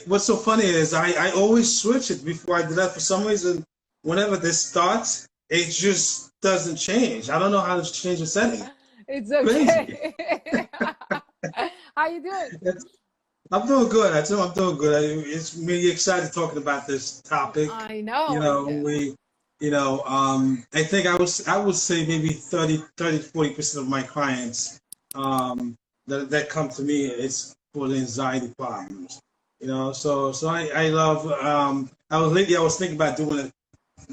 What's so funny is I always switch it before I do that. For some reason, whenever this starts, it just doesn't change. I don't know how to change the setting. It's Crazy. okay. How you doing? I'm doing good. I'm doing good. It's really excited talking about this topic. I know. You know, I think I would say maybe 40% of my clients that come to me is for the anxiety problems. You know, so I love I was thinking about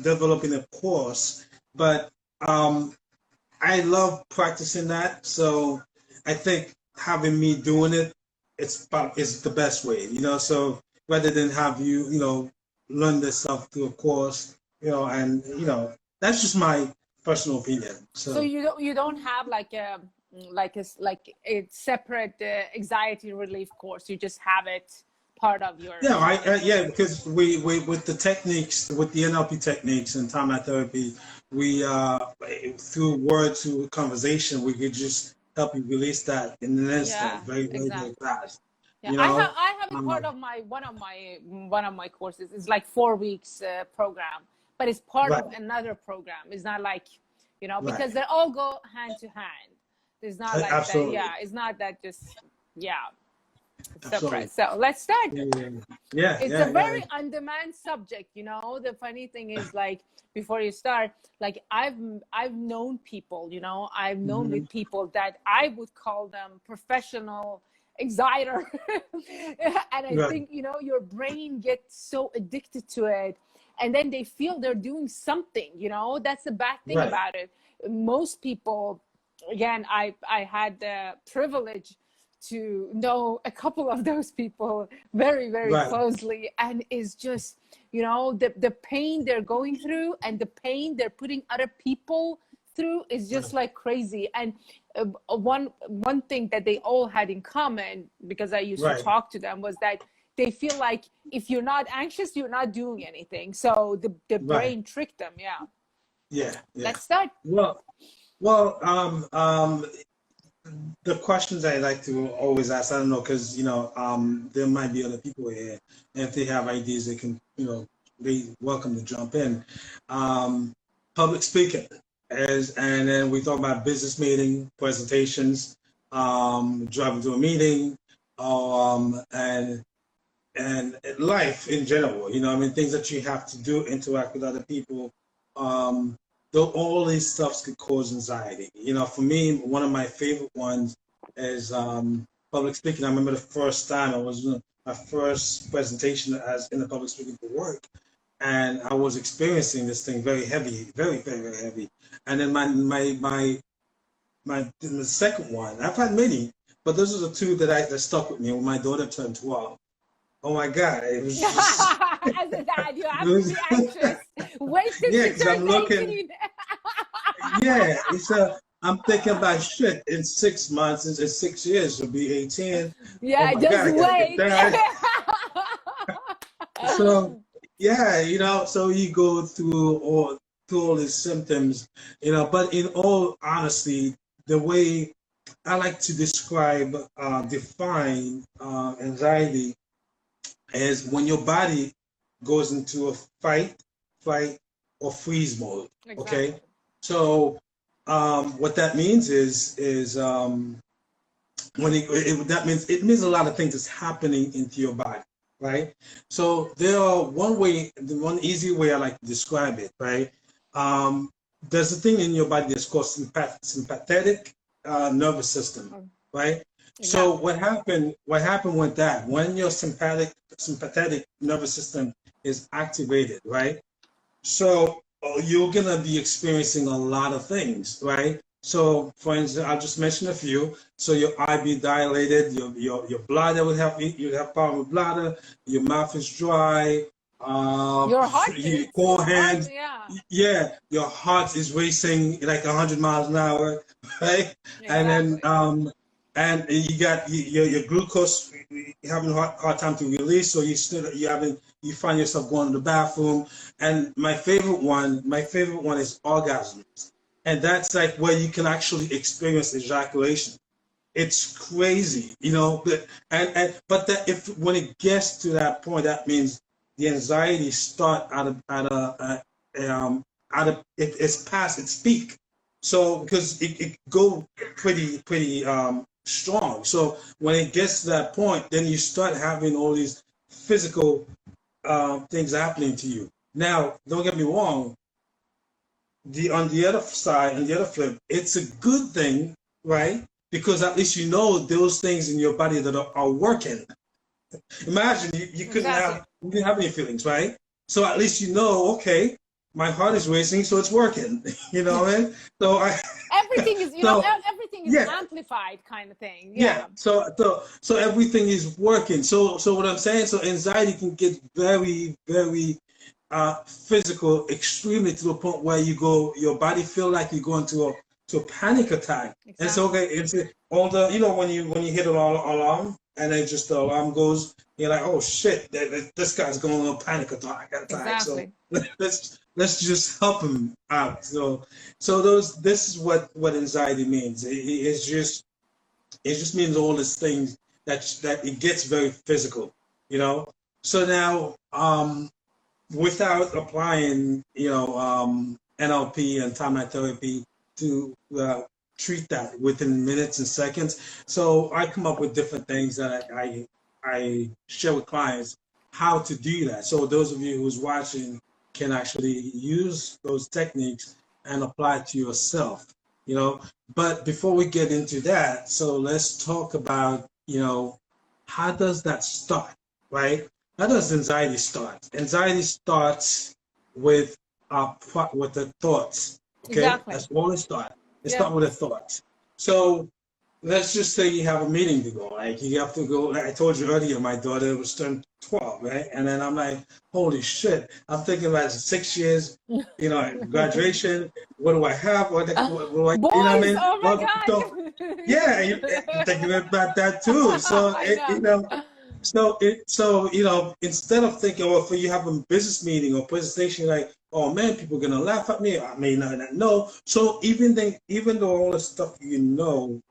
developing a course, but I love practicing that. So I think having me doing it, it's the best way, you know. So rather than have you learn this stuff through a course, and that's just my personal opinion. So So you don't have like a separate anxiety relief course. You just have it part of your. yeah, because we with the techniques, with the NLP techniques and timeline therapy, we through word to conversation, we could just help you release that in an instant, very Exactly. fast. Yeah, I have it part of one of my courses. It's like 4 weeks program, but it's part of another program. It's not like because they all go hand to hand. It's not like Absolutely. that. Yeah, it's not that just Absolutely. separate. So let's start. It's a very on-demand subject. The funny thing is, like, before you start, like I've known people, I've known with people that I would call them professional anxiety. And I think your brain gets so addicted to it, and then they feel they're doing something. That's the bad thing about it. Most people, again, I had the privilege to know a couple of those people very, very closely, and is just the pain they're going through and the pain they're putting other people through is just like crazy. And one thing that they all had in common, because I used to talk to them, was that they feel like if you're not anxious, you're not doing anything. So the brain tricked them. Yeah. Let's start. Well, the questions I like to always ask, I don't know, because there might be other people here, and if they have ideas, they can, they welcome to jump in. Public speaking, and then we talk about business meeting, presentations, driving to a meeting, and life in general. Things that you have to do, interact with other people. Though all these stuffs could cause anxiety. For me, one of my favorite ones is public speaking. I remember the first time I was doing my first presentation as in the public speaking for work, and I was experiencing this thing very heavy, very, very, very heavy. And then the second one, I've had many, but those are the two that stuck with me when my daughter turned 12. Oh my God! It was just, as a dad, you have to be anxious. Wait till she turns 18. I'm thinking about shit. In 6 months, in 6 years, she'll be 18. Yeah, just wait. So so you go through all these symptoms, But in all honesty, the way I like to define anxiety is when your body goes into a fight, flight, or freeze mode. Exactly. Okay, so what that means is it means a lot of things is happening into your body, right? So there are one easy way I like to describe it, right? There's a thing in your body that's called sympathetic nervous system, right? Exactly. So what happened with that, when your sympathetic nervous system is activated, right? So you're gonna be experiencing a lot of things, right? So for instance, I'll just mention a few. So your eye be dilated, your bladder will have problem with bladder, your mouth is dry, your heart your forehand, your heart is racing like 100 miles an hour, right? Exactly. And then and you got your glucose, you're having a hard time to release, so you find yourself going to the bathroom. And my favorite one is orgasms, and that's like where you can actually experience ejaculation. it's crazy, you know. But that if when it gets to that point, that means the anxiety start out of it's past its peak. So because it go pretty strong. So when it gets to that point, then you start having all these physical things happening to you. Now, don't get me wrong. On the other side, on the other flip, it's a good thing, right? Because at least you know those things in your body that are working. Imagine you couldn't Exactly. have you didn't have any feelings, right? So at least you know, okay, my heart is racing, so it's working. You know what I mean? So Everything is, you know, so everything is yeah, amplified kind of thing. yeah. Yeah. So everything is working. So what I'm saying, so anxiety can get very physical, extremely to the point where your body feel like you're going to a panic attack. And so Exactly. okay, it's all the when you hit an alarm and then just the alarm goes, you're like, oh shit, this guy's going on a panic attack. So Exactly. let's just help him out. So this is what anxiety means. It just means all these things that it gets very physical, you know. So now without applying, NLP and timeline therapy to treat that within minutes and seconds. So I come up with different things that I share with clients how to do that. So those of you who's watching can actually use those techniques and apply it to yourself, you know. But before we get into that, so let's talk about, how does that start, right? How does anxiety start? Anxiety starts with with the thoughts. Okay, Exactly. that's all it starts. It Yeah. starts with the thoughts. So let's just say you have a meeting to go. Like you have to go. Like I told you earlier, my daughter was turned 12, right? And then I'm like, holy shit! I'm thinking about 6 years, graduation. What do I have? What do I? You know what I Boys, mean? oh my Well, so God. yeah, you're thinking about that too. So I know. instead of thinking, well, for you have a business meeting or presentation, like, oh man, people are gonna laugh at me. I may not know. So even though all the stuff and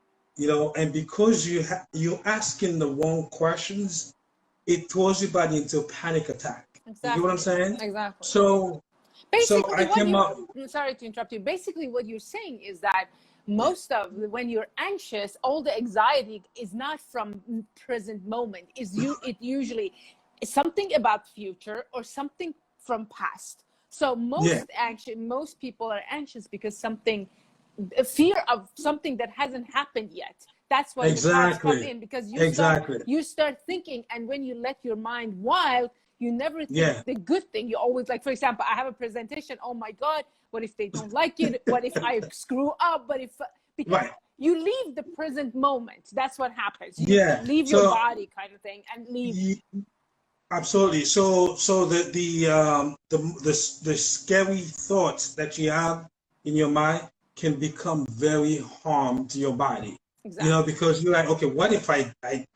because you're asking the wrong questions, it throws your body into a panic attack. You get what I'm Exactly. saying? Exactly. So Basically I what came you up. sorry to interrupt you, basically what you're saying is that most of when you're anxious, all the anxiety is not from present moment, it usually is something about future or something from past. So Yeah, most people are anxious because something, a fear of something that hasn't happened yet. That's why the thoughts come exactly, in, because exactly. you start thinking, and when you let your mind wild, you never think Yeah, the good thing. You always, like, for example, I have a presentation, oh my God, what if they don't like it? What if I screw up? But if, because right. you leave the present moment, that's what happens. You Yeah. leave your So body kind of thing and leave. absolutely. So the scary thoughts that you have in your mind can become very harm to your body. Exactly. Because you're like, okay, what if I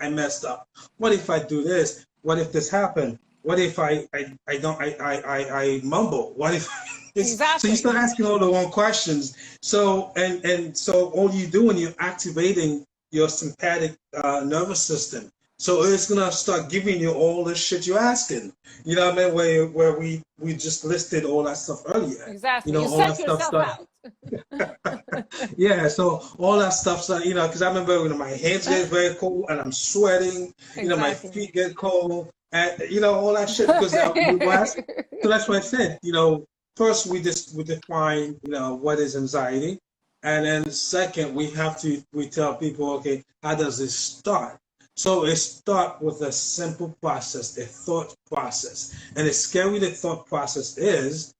messed up? What if I do this? What if this happened? What if I don't I mumble? What if so you Exactly. start asking all the wrong questions. So so all you do when you're activating your sympathetic nervous system. So it's gonna start giving you all the shit you're asking. You know what I mean? Where we just listed all that stuff earlier. Exactly. You All that psych stuff yourself start. out. Yeah, so all that stuff start. Because I remember when my hands get very cold and I'm sweating. My Exactly. feet get cold, and all that shit because we was. So that's what I said. First we define what is anxiety, and then second we tell people, okay, how does it start? So it starts with a simple process, a thought process. And as scary the thought process is,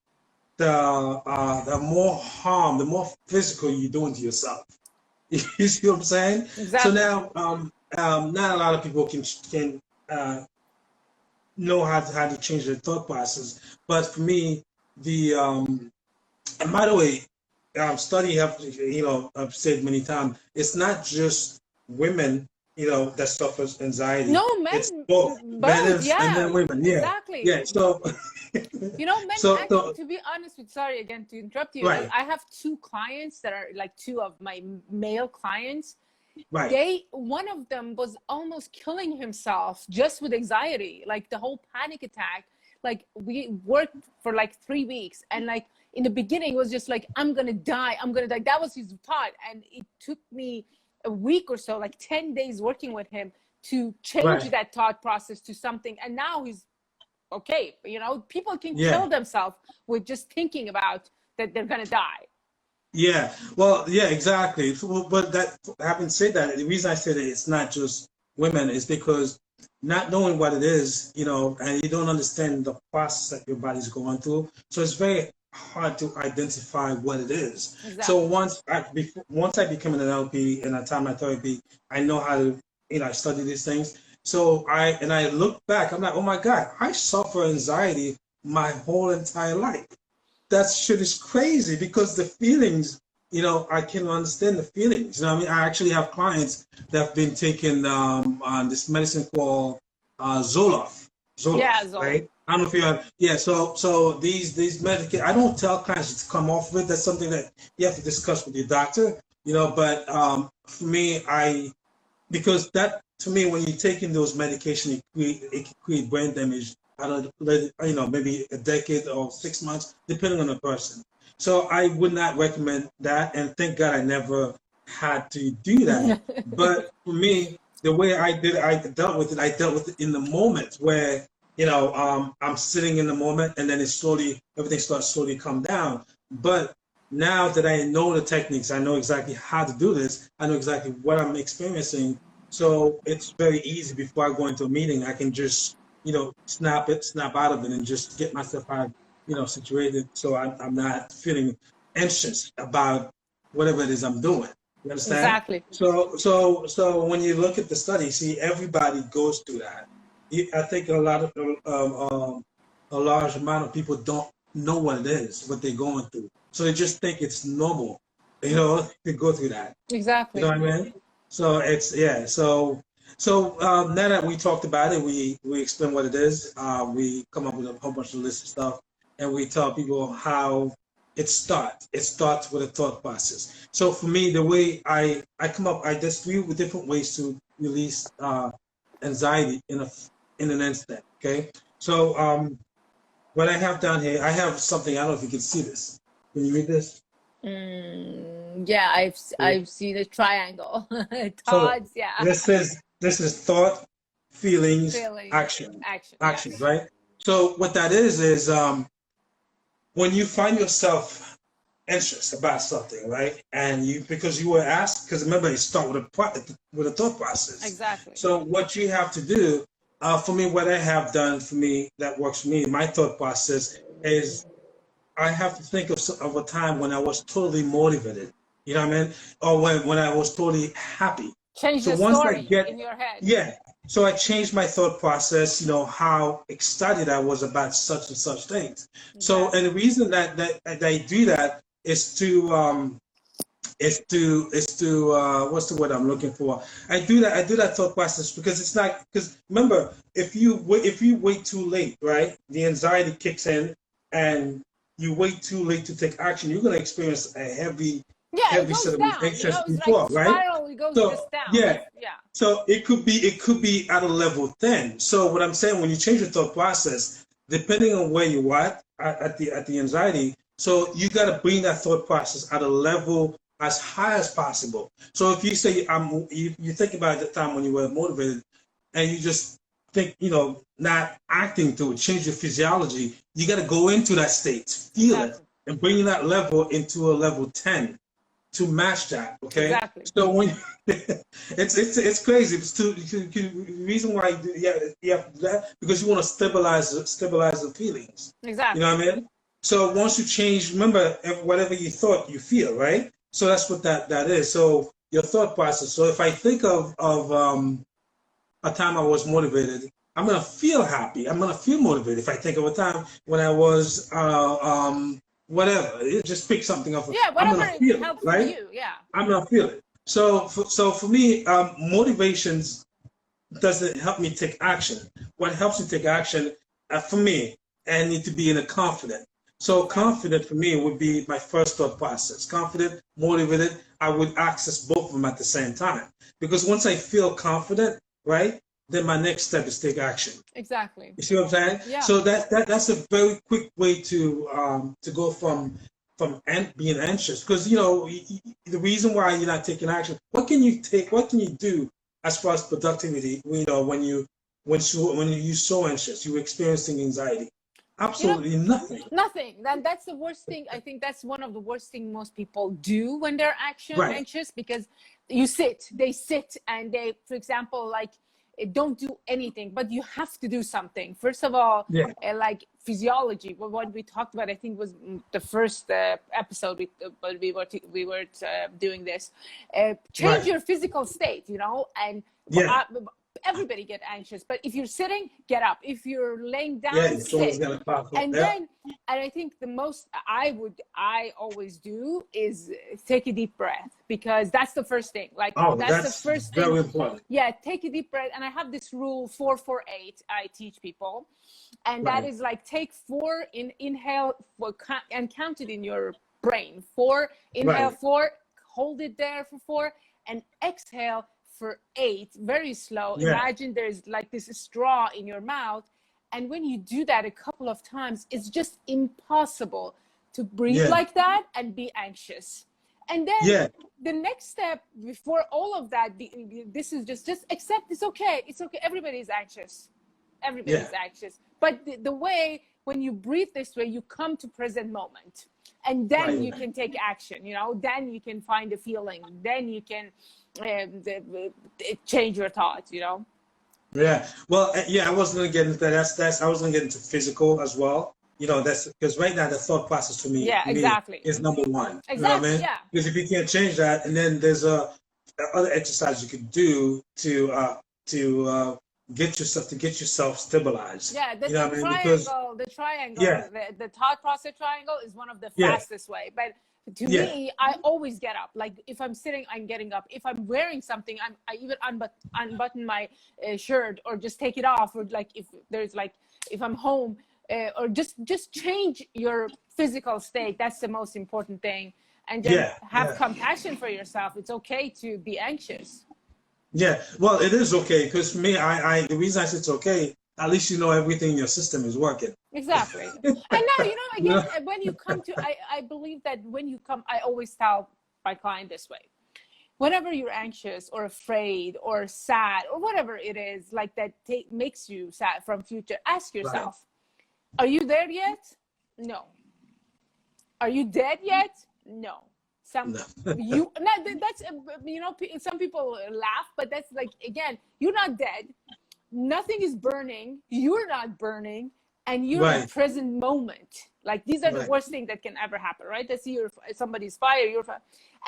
the more harm, the more physical you're doing to yourself. You see what I'm saying? So Exactly. now, not a lot of people can know how to change their thought process. But for me, the and by the way, study have I've said many times, it's not just women that suffers anxiety. No, It's men, both men both. and Yeah, then women. Yeah, exactly. yeah. So Men actually, so to be honest with, sorry again to interrupt you, right. I have two clients that are like two of my male clients. Right. One of them was almost killing himself just with anxiety, like the whole panic attack. Like we worked for like 3 weeks, and like in the beginning it was just like, I'm gonna die, I'm gonna die. That was his thought. And it took me a week or so, like 10 days working with him to change Right. that thought process to something. And now he's okay. You know, people can Yeah. kill themselves with just thinking about that they're gonna die. Yeah, well, yeah, exactly. But that, having said that, the reason I said that it's not just women is because not knowing what it is, you know, and you don't understand the process that your body's going through, so it's very hard to identify what it is. Exactly. So once I became an NLP and I taught my therapy, I know how to, you know, I study these things. So I look back, I'm like, oh my God, I suffer anxiety my whole entire life. That shit is crazy because the feelings, you know, I can understand the feelings. You know what I mean? I actually have clients that have been taking on this medicine called Zoloft. Yeah, Zoloft. Right? I don't know if you have, yeah, so these medications, I don't tell clients to come off of it. That's something that you have to discuss with your doctor, you know, but for me, because that, to me, when you're taking those medications, it can create brain damage. I don't, you know, maybe a decade or 6 months, depending on the person. So I would not recommend that, and thank God I never had to do that. But for me, the way I dealt with it in the moment where, you know, I'm sitting in the moment, and then everything starts slowly come down. But now that I know the techniques, I know exactly how to do this. I know exactly what I'm experiencing. So it's very easy. Before I go into a meeting, I can just, you know, snap out of it and just get myself out, you know, situated, so I'm not feeling anxious about whatever it is I'm doing. You understand? Exactly. So when you look at the study, see, everybody goes through that. I think a large amount of people don't know what it is, what they're going through. So they just think it's normal, you know, to go through that. Exactly. You know what I mean? So it's, yeah. So now that we talked about it, we explain what it is. We come up with a whole bunch of list of stuff, and we tell people how it starts. It starts with a thought process. So for me, the way I come up, there's 3 different ways to release anxiety in an instant. Okay. So what I have down here, I have something. I don't know if you can see this. Can you read this? Yeah, I've seen a triangle. Thoughts, So yeah. this is thought, feelings, action, yes. right? So what that is when you find yourself anxious about something, right? And because you were asked, because remember, you start with a thought process. Exactly. So what you have to do, for me, what I have done for me that works for me, my thought process is I have to think of a time when I was totally motivated. You know what I mean? Or when I was totally happy. Change So the once I story get, in your head. yeah. So I changed my thought process, you know, how excited I was about such and such things. So, and the reason that I do that is to what's the word I'm looking for? I do that thought process because it's not, because remember, if you wait too late, right? The anxiety kicks in, and you wait too late to take action, you're going to experience a heavy set of anxious before, like right? Spiral, it goes So just down. yeah. Yeah. So it could be at a level 10. So what I'm saying, when you change your thought process, depending on where you are at the anxiety, so you got to bring that thought process at a level as high as possible. So if you say you think about the time when you were motivated, and you just think, you know, not acting to change your physiology, you got to go into that state, feel it, and bring that level into a level 10 to match that. Okay. Exactly. So when it's crazy. It's the reason why you have to do that, because you want to stabilize the feelings. Exactly. You know what I mean? So once you change, remember, whatever you thought, you feel, right? So that's what that is. So your thought process. So if I think of a time I was motivated, I'm gonna feel happy. I'm gonna feel motivated. If I think of a time when I was whatever, just pick something up. Yeah, whatever I'm gonna feel helps it, right? you. Yeah. I'm gonna feel it. So for me, motivations doesn't help me take action. What helps me take action, for me, I need to be in a confident. So confident for me would be my first thought process. Confident, motivated, I would access both of them at the same time. Because once I feel confident, right, then my next step is take action. Exactly. You see what I'm saying? Yeah. So that's a very quick way to go from being anxious. Because you know the reason why you're not taking action. What can you take? What can you do as far as productivity? You know, when you're so anxious, you're experiencing anxiety. Absolutely nothing. Nothing. That's the worst thing. I think that's one of the worst things most people do when they're anxious, because they sit and they, for example, like, don't do anything, but you have to do something. First of all, like physiology, what we talked about, I think was the first episode we were doing this. Change your physical state, you know, and everybody get anxious, but if you're sitting, get up. If you're laying down, sit. And then, and I think the most I always do is take a deep breath, because that's the first thing. Like, that's the first thing. Very important. Yeah, take a deep breath. And I have this rule 4-4-8 I teach people, and that is like, take 4 inhale and count it in your brain. 4 inhale, 4, hold it there for 4, and exhale for 8, very slow. Imagine there's like this straw in your mouth, and when you do that a couple of times, it's just impossible to breathe like that and be anxious. And then the next step before all of that, this is just accept it's okay. Everybody's anxious. Everybody's anxious. But the way, when you breathe this way, you come to present moment, and then you can take action, you know, then you can find a feeling, then you can change your thoughts, you know. Well, I wasn't gonna get into that. I was gonna get into physical as well, you know. That's because right now the thought process for me is number one. You know what I mean? Because if you can't change that, and then there's other exercise you could do to get yourself stabilized. The triangle, the thought process triangle is one of the fastest way. But to me, I always get up. Like, if I'm sitting, I'm getting up. If I'm wearing something, I even unbutton my shirt, or just take it off, or like if I'm home, or just change your physical state. That's the most important thing. And then have compassion for yourself. It's okay to be anxious. Yeah, well, it is okay, because me, the reason I say it's okay, at least you know everything in your system is working. Exactly. And now, you know, again, when you come to, I believe that when you come, I always tell my client this way: whenever you're anxious or afraid or sad or whatever it is, like that makes you sad from future, ask yourself, are you there yet? No. Are you dead yet? No. That's, you know, some people laugh, but that's like, again, you're not dead. Nothing is burning. You're not burning. And you're in the present moment. Like, these are the worst things that can ever happen, right? To see somebody's fire,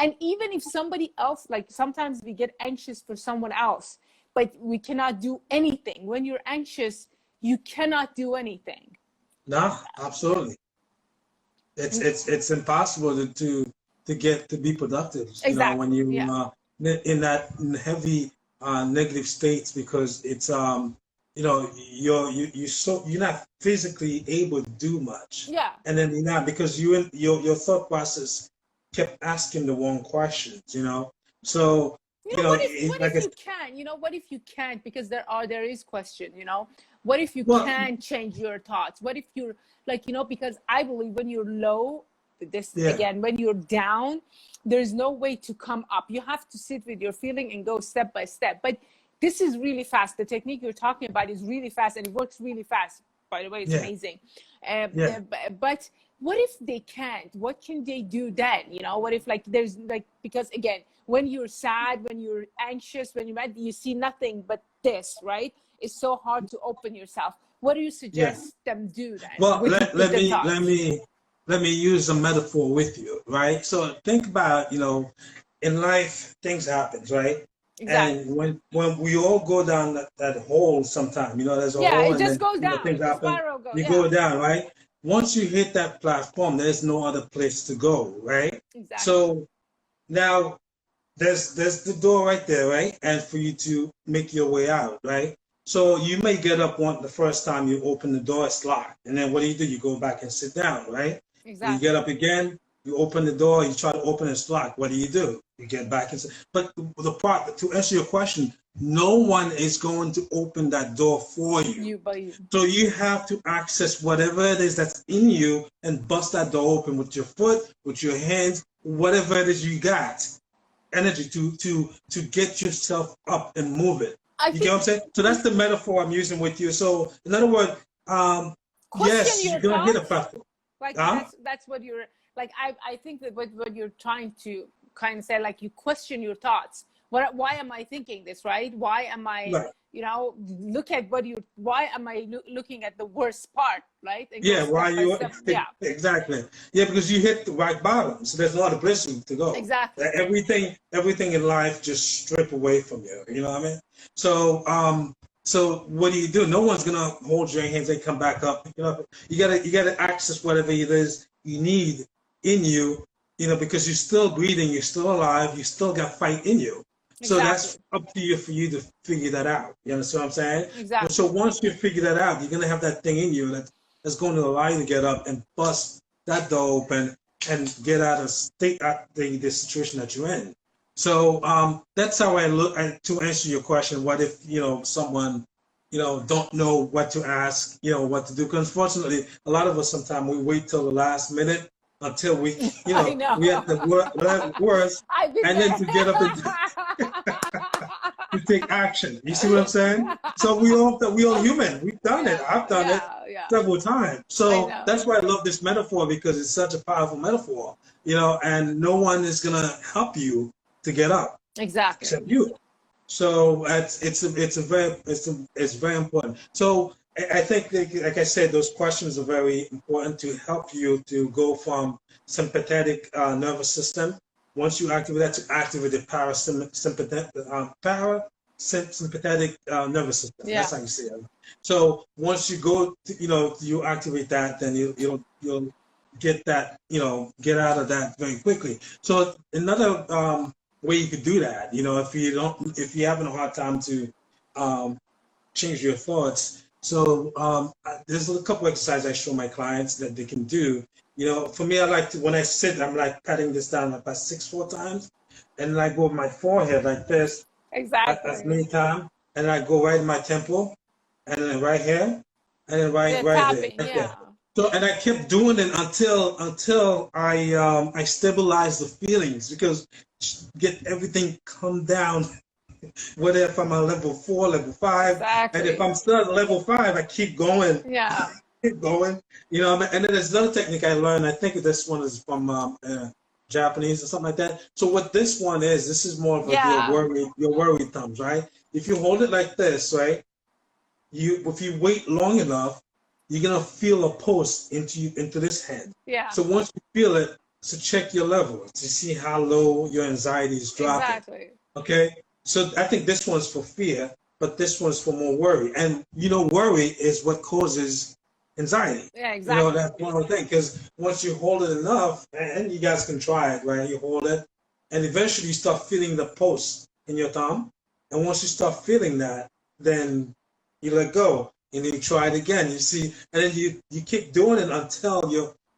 and even if somebody else, like, sometimes we get anxious for someone else, but we cannot do anything. When you're anxious, you cannot do anything. No, absolutely. It's impossible to be productive. You know, when you in that heavy negative states, because it's you know, you're not physically able to do much. And then you're not, because your thought process kept asking the wrong questions, you know. So what if you can? You know, what if you can't? Because there is question, you know. What if you can't change your thoughts? What if you're like, you know, because I believe when you're low, again, when you're down, there's no way to come up. You have to sit with your feeling and go step by step. But this is really fast. The technique you're talking about is really fast, and it works really fast. By the way, it's amazing. But what if they can't? What can they do then? You know, what if, like, there's like, because again, when you're sad, when you're anxious, when you're mad, you see nothing but this, right? It's so hard to open yourself. What do you suggest them do then? Well, let me use a metaphor with you, right? So think about, you know, in life, things happen, right? Exactly. And when we all go down that hole sometime, you know, there's a hole. It just goes down. Things happen, you go down, right? Once you hit that platform, there's no other place to go, right? Exactly. So now there's the door right there, right? And for you to make your way out, right? So you may get up the first time you open the door, it's locked. And then what do? You go back and sit down, right? You Exactly. get up again, you open the door, you try to open it, it's locked. What do? You get back inside. But the part, to answer your question, no one is going to open that door for you. But you. So you have to access whatever it is that's in you and bust that door open with your foot, with your hands, whatever it is you got, energy to get yourself up and move it. You get what I'm saying? So that's the metaphor I'm using with you. So in other words, yes, you're gonna hit a platform. Like that's what you're like. I think that what you're trying to kind of say, like, you question your thoughts. Why am I thinking this, right? Why am I, right. Look at why am I looking at the worst part, right? Yeah, exactly. Yeah, because you hit the right bottom, so there's a lot of bliss to go. Exactly. Everything in life just strip away from you. You know what I mean? So what do? No one's gonna hold your hands and come back up. You gotta access whatever it is you need in you. Because you're still breathing, you're still alive, you still got fight in you. So that's up to you for you to figure that out. You understand what I'm saying? Exactly. So once you figure that out, you're gonna have that thing in you that's going to allow you to get up and bust that door open and get out of the situation that you're in. So that's how I look to answer your question. What if someone don't know what to ask, what to do? Because unfortunately, a lot of us sometimes we wait till the last minute until we we have the worst, and then to get up and to take action. You see what I'm saying? So we all human. We've done it. I've done it several times. So that's why I love this metaphor, because it's such a powerful metaphor. And no one is gonna help you to get up. Exactly. Except you. So it's very important. So I think, like I said, those questions are very important to help you to go from sympathetic nervous system. Once you activate that, to activate the parasympathetic nervous system. Yeah. That's how you say it. So once you go, you activate that, then you'll get that, get out of that very quickly. So another way you could do that, if you're having a hard time to change your thoughts. So there's a couple exercises I show my clients that they can do. For me, I like to, when I sit, I'm like patting this down about 6-4 times, and then I go with my forehead like this. Exactly. As many times, and I go right in my temple, and then right here, and then right tapping, there. There. So, and I kept doing it until I stabilize the feelings, because get everything come down. Whether if I'm on level 4, level 5, and if I'm still at level 5, I keep going. Yeah. Keep going. And then there's another technique I learned. I think this one is from Japanese or something like that. So what this one is, this is more of your worry thumbs, right? If you hold it like this, right? If you wait long enough, you're gonna feel a pulse into this hand. Yeah. So once you feel it, so check your level to see how low your anxiety is dropping. Exactly. Okay. So I think this one's for fear, but this one's for more worry. And worry is what causes anxiety. Yeah, exactly. That's one thing, because once you hold it enough, and you guys can try it, right? You hold it, and eventually you start feeling the pulse in your thumb. And once you start feeling that, then you let go, and then you try it again. You see, and then you keep doing it until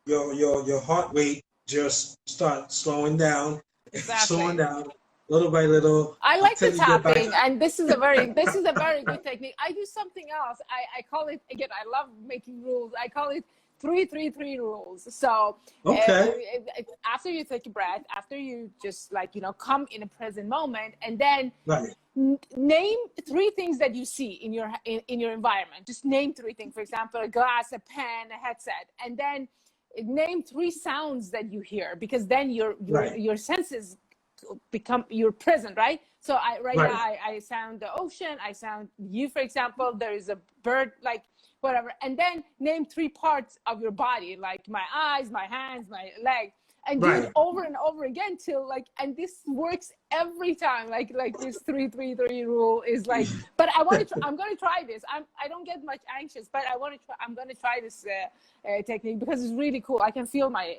your heart rate just starts slowing down, slowing down. Little by little. I like the tapping, and this is a very good technique. I do something else. I call it, again, I love making rules. I call it 3-3-3 rules. So after you take a breath, after you just come in a present moment, and then name 3 things that you see in your environment. Just name 3 things. For example, a glass, a pen, a headset, and then name 3 sounds that you hear, because then your senses become your present, right? So now I sound the ocean, I sound you, for example, there is a bird, like whatever, and then name 3 parts of your body, like my eyes, my hands, my leg, and do it over and over again till and this works every time. Like this 3-3-3 rule is but I'm going to try this. I don't get much anxious, but I'm going to try this technique, because it's really cool. I can feel my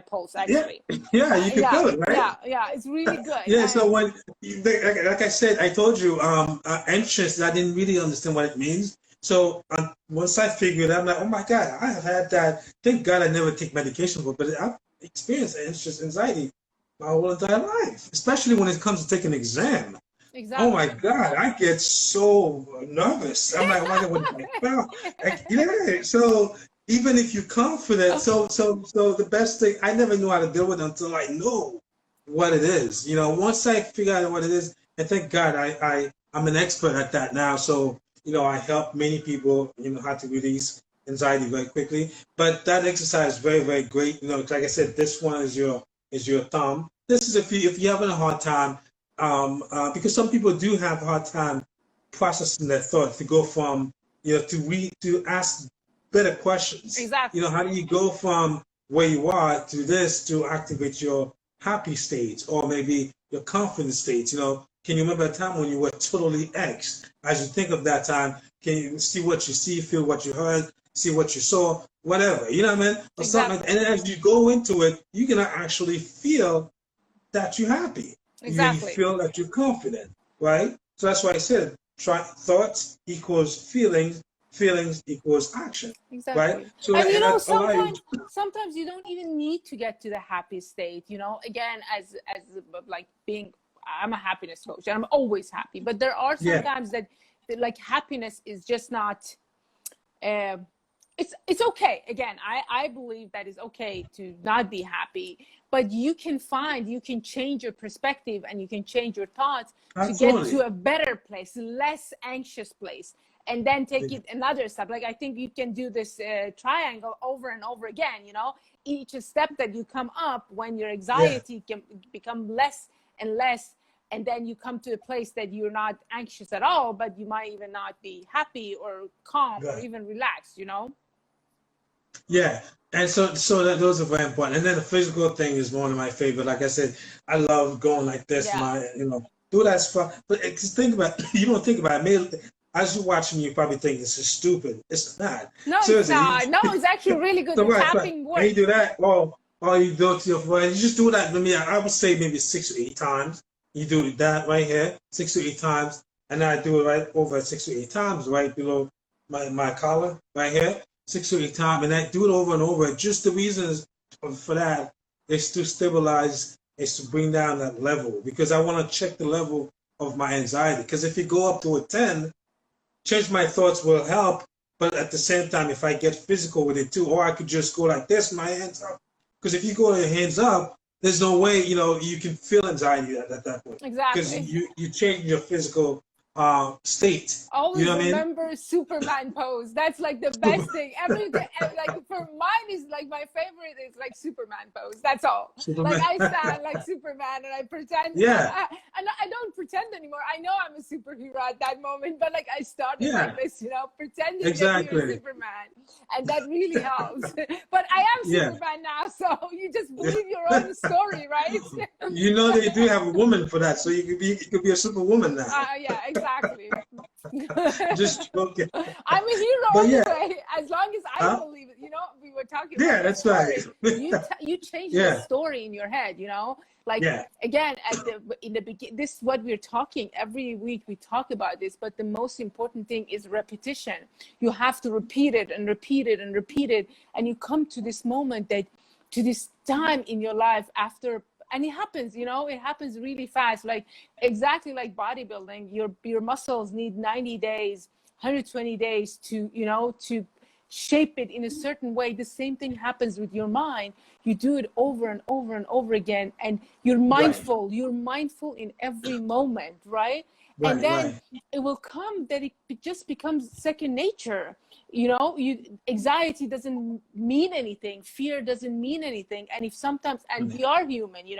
pulse, actually. Yeah, you can feel it, right? Yeah, it's really good. Yeah, so when, like I said, I told you, anxious, I didn't really understand what it means. So once I figured, I'm like, oh my God, I have had that. Thank God I never take medication for it, but I've experienced anxious anxiety my whole entire life, especially when it comes to taking an exam. Oh my Exactly. God, I get so nervous. I'm like, oh my God, what if I fail? Yeah. So even if you're confident, so the best thing, I never knew how to deal with it until I know what it is. Once I figure out what it is, and thank God I'm an expert at that now. So, I help many people, how to release anxiety very quickly. But that exercise is very, very great. Like I said, this one is your thumb. This is if you're having a hard time, because some people do have a hard time processing their thoughts to go from to ask better questions. Exactly. How do you go from where you are to this to activate your happy state or maybe your confident state? Can you remember a time when you were totally X? As you think of that time, can you see what you see, feel what you heard, see what you saw, whatever, you know what I mean? Or something. Exactly. And as you go into it, you're gonna actually feel that you're happy. You Exactly. feel that you're confident, right? So that's why I said thoughts equals feelings, feelings equals action, right? Exactly. So And and that allow you. sometimes you don't even need to get to the happy state, again, as like being, I'm a happiness coach and I'm always happy, but there are Yeah, sometimes that like happiness is just not, uh, it's okay. Again, I believe that it's okay to not be happy, but you can change your perspective and you can change your thoughts to get to absolutely. a better place, less anxious place, and then take it another step. Like I think you can do this triangle over and over again. Each step that you come up, when your Yeah, anxiety can become less and less, and then you come to a place that you're not anxious at all, but you might even not be happy or calm or good. even relaxed. Yeah, and so that those are very important. And then the physical thing is one of my favorite. Like I said, I love going like this. Yeah. Do that's fun. But just think about you don't think about it. As you're watching, you probably think this is stupid. It's not. No, it's Seriously, not. No, it's actually really good. so The right. tapping And you works. do that, or you do it to your friend. You just do that to me. I would say maybe 6 to 8 times. You do that right here, 6 to 8 times, and I do it right over 6 to 8 times, right below my collar, right here, 6 to 8 times, and I do it over and over. Just the reasons for that is to stabilize, is to bring down that level because I want to check the level of my anxiety. Because if you go up to a 10, change my thoughts will help. But at the same time, if I get physical with it too, or I could just go like this, my hands up. Because if you go your hands up, there's no way, you can feel anxiety at that point. Because Exactly. you change your physical state. You Always know what I mean? remember Superman pose. That's like the best thing. Every day, like for mine is like my favorite is like Superman pose. That's all. Like Superman. I stand like Superman and I pretend. Yeah, And I don't pretend anymore. I know I'm a superhero at that moment, but like I started like yeah, this, pretending that you're exactly. Superman, and that really helps. But I am Yeah. Superman now, so you just believe your own story, right? They do have a woman for that, so you could be a superwoman now. Yeah, exactly. Just joking. I'm a hero But yeah, anyway, as long as I huh? believe it. We were talking Yeah, about the that's right. story. You change the Yeah, story in your head. Like yeah, again in the beginning. This is what we're talking every week. We talk about this, but the most important thing is repetition. You have to repeat it and repeat it and repeat it, and you come to this moment to this time in your life after. And it happens, it happens really fast. Like exactly like bodybuilding, your muscles need 90 days, 120 days to shape it in a certain way. The same thing happens with your mind. You do it over and over and over again, and you're right, mindful. You're mindful in every moment, right? And right, then right. it will come that it just becomes second nature. Anxiety doesn't mean anything, fear doesn't mean anything. And if sometimes, and we are human, you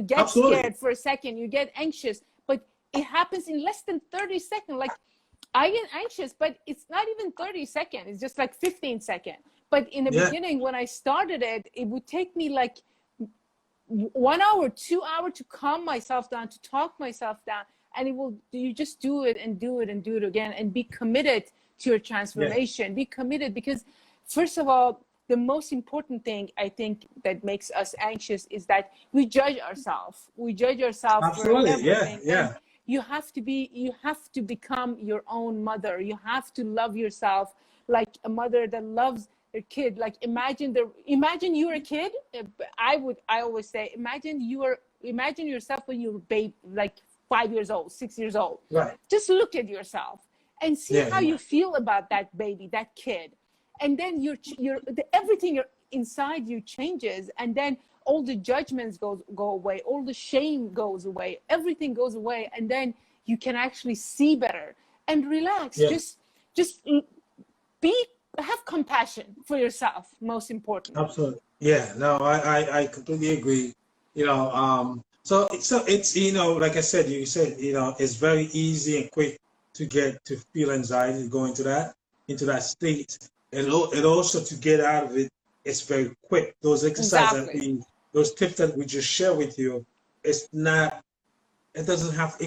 get Absolutely. scared for a second, you get anxious, but it happens in less than 30 seconds. Like I get anxious, but it's not even 30 seconds, it's just like 15 seconds. But in the Yeah, beginning, when I started it would take me like 1 hour, 2 hours to calm myself down, to talk myself down. And you just do it and do it and do it again, and be committed to your yeah, transformation. Be committed, because first of all, the most important thing I think that makes us anxious is that we judge ourselves. We judge ourselves for absolutely. Yeah, everything. And yeah, you have to become your own mother. You have to love yourself like a mother that loves their kid. Like imagine you're a kid. I always say, imagine yourself when you were babe, like 5 years old, 6 years old. Right. Just look at yourself and see how you feel about that baby, that kid. And then everything inside you changes, and then all the judgments go away, all the shame goes away, everything goes away, and then you can actually see better and relax. Just have compassion for yourself, most important. Absolutely. Yeah, no, I completely agree. So it's, like I said, it's very easy and quick to get to feel anxiety, go into that state. And it also, to get out of it, it's very quick. Those exercises those tips that we just share with you, it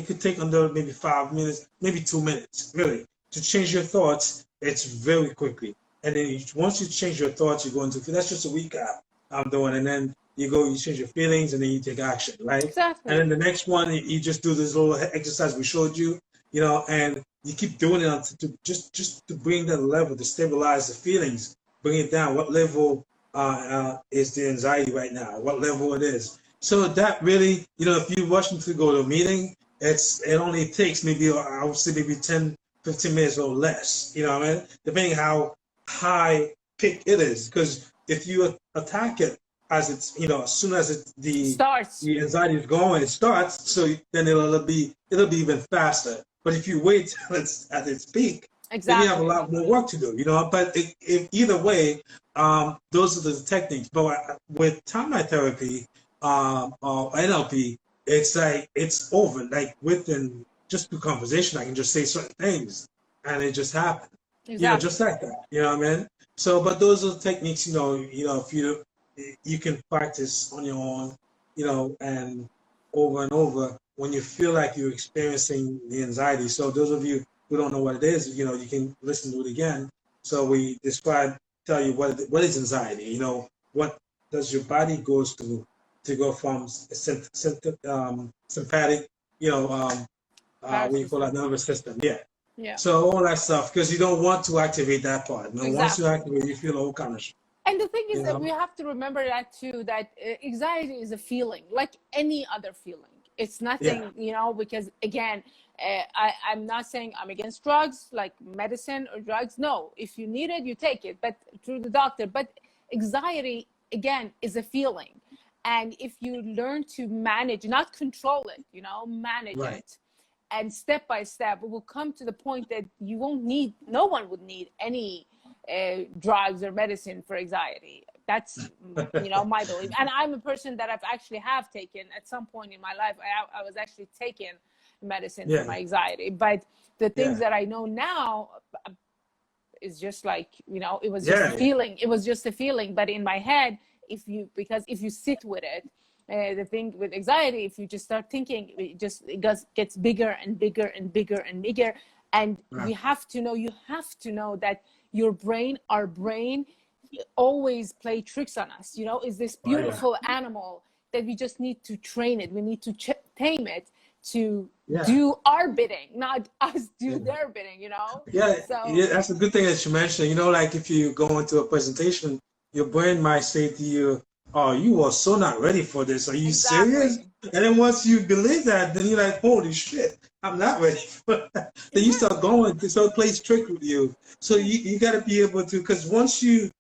could take under maybe 5 minutes, maybe 2 minutes, really, to change your thoughts. It's very quickly. And then once you change your thoughts, you go into, that's just a recap I'm doing. And then you change your feelings, and then you take action, right? Exactly. And then the next one, you just do this little exercise we showed you, and you keep doing it to just to bring that level, to stabilize the feelings, bring it down. What level is the anxiety right now? What level it is? So that really, if you're rushing to go to a meeting, it only takes maybe, I would say maybe 10, 15 minutes or less, depending how high pick it is. Because if you attack it as it's, as soon as the anxiety is going, it starts, so then it'll be even faster. But if you wait till it's at its peak, then you have a lot more work to do, But either way, those are the techniques. But with timeline therapy or NLP, it's like it's over. Like within just through conversation, I can just say certain things, and it just happens. Just like that. You know what I mean? So, but those are the techniques. If you can practice on your own, and over when you feel like you're experiencing the anxiety. So those of you who don't know what it is, you can listen to it again. So we tell you what is anxiety. What does your body goes through to go from sympathetic, we call that nervous system. Yeah. So all that stuff, because you don't want to activate that part. Once you activate, you feel all kind of shit. And the thing is that we have to remember that too, that anxiety is a feeling like any other feeling. It's nothing, because again, I'm not saying I'm against drugs, like medicine or drugs. No, if you need it, you take it, but through the doctor. But anxiety, again, is a feeling. And if you learn to manage, not control it, manage it. And step by step, it will come to the point that no one would need any drugs or medicine for anxiety. That's, my belief. And I'm a person that I've actually have taken at some point in my life. I was actually taking medicine for my anxiety. But the things that I know now is just like, it was just a feeling. It was just a feeling. But in my head, if you sit with it, the thing with anxiety, if you just start thinking, it gets bigger and bigger and bigger and bigger. And you have to know that our brain always play tricks on us, is this beautiful animal that we just need to train it. We need to tame it to do our bidding, not us do their bidding, So, that's a good thing that you mentioned. Like if you go into a presentation, your brain might say to you, oh, you are so not ready for this. Are you serious? And then once you believe that, then you're like, holy shit, I'm not ready for that. Then you start going, so it plays trick with you. So you got to be able to, because once you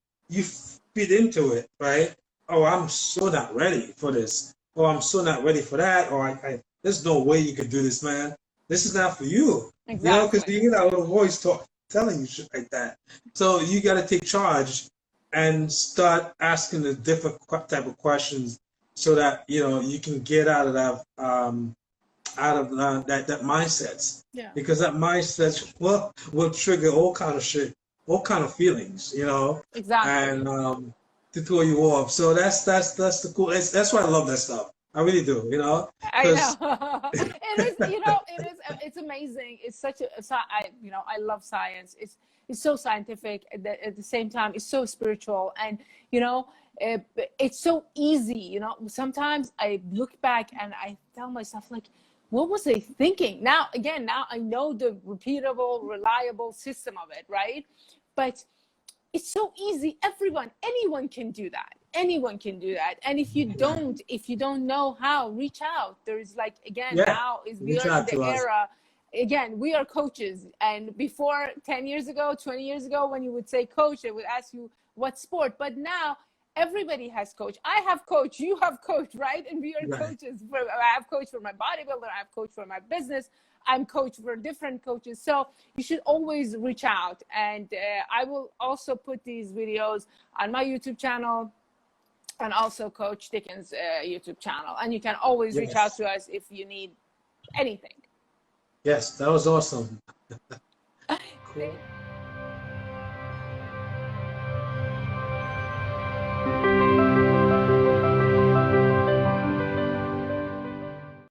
feed into it, right? Oh, I'm so not ready for this. Oh, I'm so not ready for that. Or there's no way you could do this, man. This is not for you. Exactly. Because you hear that little voice telling you shit like that. So you got to take charge and start asking the different type of questions, so that you can get out of that that mindset. Yeah. Because that mindset will trigger all kind of shit, all kind of feelings, Exactly. And to throw you off. So that's the cool. That's why I love that stuff. I really do. I know. It's amazing. It's such I love science. It's so scientific. At the same time, it's so spiritual, and it's so easy. Sometimes I look back and I tell myself, like, what was I thinking? Now, again, now I know the repeatable, reliable system of it, right? But it's so easy. Anyone can do that. Anyone can do that. And if you don't know how, reach out. There's like, again, now we are in the era. Again, we are coaches. And before 10 years ago, 20 years ago, when you would say coach, they would ask you what sport. But now everybody has coach. I have coach, you have coach, right? And we are coaches. I have coach for my bodybuilder, I have coach for my business, I'm coach for different coaches. So you should always reach out. And I will also put these videos on my YouTube channel and also Coach Dickens' YouTube channel. And you can always reach out to us if you need anything. Yes, that was awesome. Cool.